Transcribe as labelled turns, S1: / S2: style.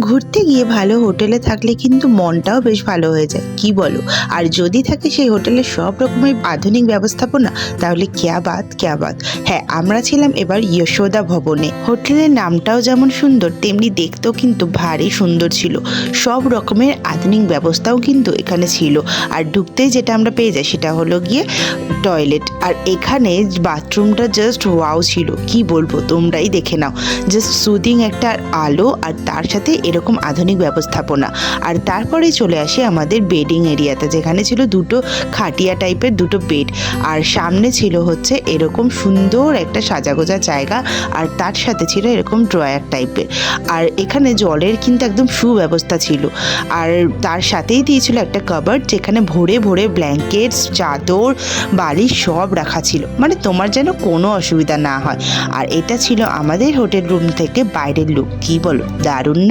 S1: ঘুরতে গিয়ে ভালো হোটেলে থাকলে কিন্তু মনটাও বেশ ভালো হয়ে যায়, কি বলো? আর যদি থাকে সেই হোটেলের সব রকমের আধুনিক ব্যবস্থাপনা, তাহলে ক্যা বাত ক্যা বাত। হ্যাঁ, আমরা ছিলাম এবার যশোদা ভবনে। হোটেলের নামটাও যেমন সুন্দর, তেমনি দেখতেও কিন্তু ভারী সুন্দর ছিল। সব রকমের আধুনিক ব্যবস্থাও কিন্তু এখানে ছিল। আর ঢুকতেই যেটা আমরা পেয়ে যাই সেটা হলো গিয়ে টয়লেট। আর এখানে বাথরুমটা জাস্ট ওয়াও ছিল, কি বলবো, তোমরাই দেখে নাও। জাস্ট সুদিং একটা আলো, আর তার সাথে এরকম আধুনিক ব্যবস্থাপনা। আর তারপরে চলে আসি আমাদের বেডিং এরিয়াতে, যেখানে ছিল দুটো খাটিয়া টাইপের দুটো বেড। আর সামনে ছিল হচ্ছে এরকম সুন্দর একটা সাজাগোজা জায়গা, আর তার সাথে ছিল এরকম ড্রয়ার টাইপের। আর এখানে জলের কিন্তু একদম সুব্যবস্থা ছিল। আর তার সাথেই দিয়েছিল একটা কাবার্ড, যেখানে ভরে ভরে ব্ল্যাঙ্কেটস, চাদর, বালিশ সব রাখা ছিল, মানে তোমার যেন কোনো অসুবিধা না হয়। আর এটা ছিল আমাদের হোটেল রুম থেকে বাইরের লুক, কি বলো, দারুণ না?